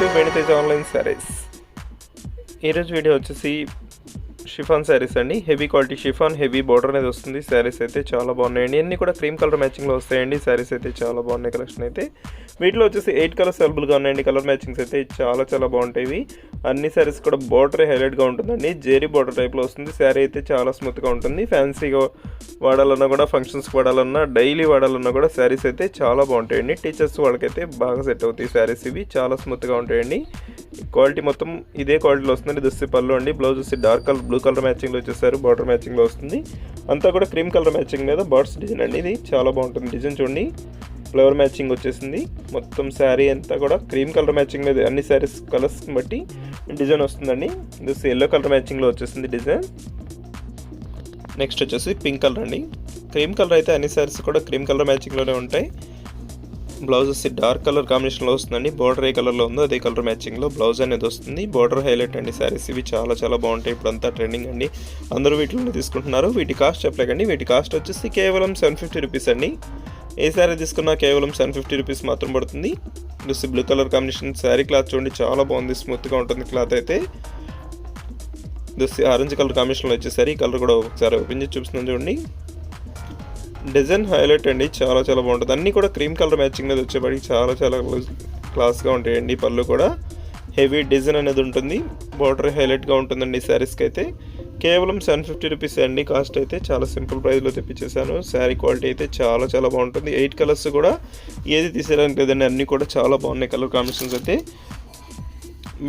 Welcome to వెను Teja online saris. ఈరోజు video వచ్చేసి షిఫాన్ శారీస్ అండి. Heavy quality chiffon, heavy border అనేది వస్తుంది. శారీస్ అయితే చాలా బాగున్నాయండి. అన్నీ కూడా క్రీమ్ కలర్ మ్యాచింగ్లో వస్తాయండి. శారీస్ అయితే చాలా బాగున్నాయి. కలెక్షన్ అయితే వీటిలో వచ్చేసి 8 కలర్స్ అవైలబుల్గా ఉన్నాయండి. కలర్ మ్యాచింగ్స్ అయితే చాలా బాగుంటాయి. అన్ని శారీస్ కూడా బార్డర్ హైలైట్గా ఉంటుందండి. జేరీ బార్డర్ టైప్లో వస్తుంది. శారీ అయితే చాలా స్మూత్గా ఉంటుంది. ఫ్యాన్సీగా వాడాలన్నా కూడా, ఫంక్షన్స్కి వాడాలన్నా, డైలీ వాడాలన్నా కూడా శారీస్ అయితే చాలా బాగుంటాయండి. టీచర్స్ వాళ్ళకైతే బాగా సెట్ అవుతాయి శారీస్. ఇవి చాలా స్మూత్గా ఉంటాయండి. క్వాలిటీ మొత్తం ఇదే క్వాలిటీలో వస్తుంది. దుస్సి పళ్ళు అండి. బ్లౌజ్ వచ్చి డార్క్ కలర్ బ్లూ కలర్ మ్యాచింగ్లో వచ్చేసారు. బార్డర్ మ్యాచింగ్లో వస్తుంది. అంతా కూడా క్రీమ్ కలర్ మ్యాచింగ్ మీద బర్డ్స్ డిజైన్ అండి. ఇది చాలా బాగుంటుంది. డిజైన్ చూడండి, ఫ్లవర్ మ్యాచింగ్ వచ్చేసింది. మొత్తం శారీ అంతా కూడా క్రీమ్ కలర్ మ్యాచింగ్ మీద అన్ని శారీస్ కలర్స్ని బట్టి డిజైన్ వస్తుందండి. దిస్ ఎల్లో కలర్ మ్యాచింగ్లో వచ్చేసింది డిజైన్. నెక్స్ట్ వచ్చేసి పింక్ కలర్ అండి. క్రీమ్ కలర్ అయితే అన్ని శారీస్ కూడా క్రీమ్ కలర్ మ్యాచింగ్లోనే ఉంటాయి. బ్లౌజ్ వచ్చి డార్క్ కలర్ కాంబినేషన్లో వస్తుందండి. బార్డర్ ఏ కలర్లో ఉందో అదే కలర్ మ్యాచింగ్లో బ్లౌజ్ అనేది వస్తుంది. బార్డర్ హైలైట్ అండి శారీస్. ఇవి చాలా బాగుంటాయి. ఇప్పుడు అంతా ట్రెండింగ్ అండి. అందరూ వీటిలోనే తీసుకుంటున్నారు. వీటి కాస్ట్ చెప్పలేకండి. వీటి కాస్ట్ వచ్చేసి కేవలం 750 రూపీస్ అండి. ఏ శారీ తీసుకున్నా కేవలం 750 రూపీస్ మాత్రం పడుతుంది. This blue colour combination sari cloth చూడండి, చాలా బాగుంది. స్మూత్గా ఉంటుంది క్లాత్ అయితే. దిస్ ఆరెంజ్ కలర్ కాంబినేషన్లో వచ్చేసరి ఈ కలర్ కూడా ఒకసారి ఓపెన్ చేసి చూపిస్తున్నాను చూడండి. డిజైన్ హైలైట్ అండి. చాలా బాగుంటుంది. అన్నీ కూడా క్రీమ్ కలర్ మ్యాచింగ్ మీద వచ్చేప్పటికి చాలా క్లాస్గా ఉంటాయండి. పళ్ళు కూడా హెవీ డిజైన్ అనేది ఉంటుంది. బార్డర్ హైలైట్గా ఉంటుందండి శారీస్కి అయితే. కేవలం 750 రూపీస్ అండి కాస్ట్ అయితే. చాలా సింపుల్ ప్రైస్లో తెప్పించేసాను. శారీ క్వాలిటీ అయితే చాలా బాగుంటుంది. 8 కలర్స్ కూడా ఏది తీసేయడానికి లేదండి. అన్నీ కూడా చాలా బాగున్నాయి కలర్ కాంబినేషన్స్ అయితే.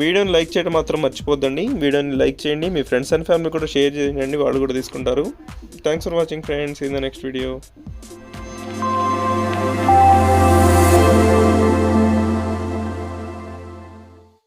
వీడియోని లైక్ చేయడం మాత్రం మర్చిపోద్దండి. వీడియోని లైక్ చేయండి. మీ ఫ్రెండ్స్ అండ్ ఫ్యామిలీ కూడా షేర్ చేయండి. వాళ్ళు కూడా తీసుకుంటారు. Thanks for watching friends. In the next video.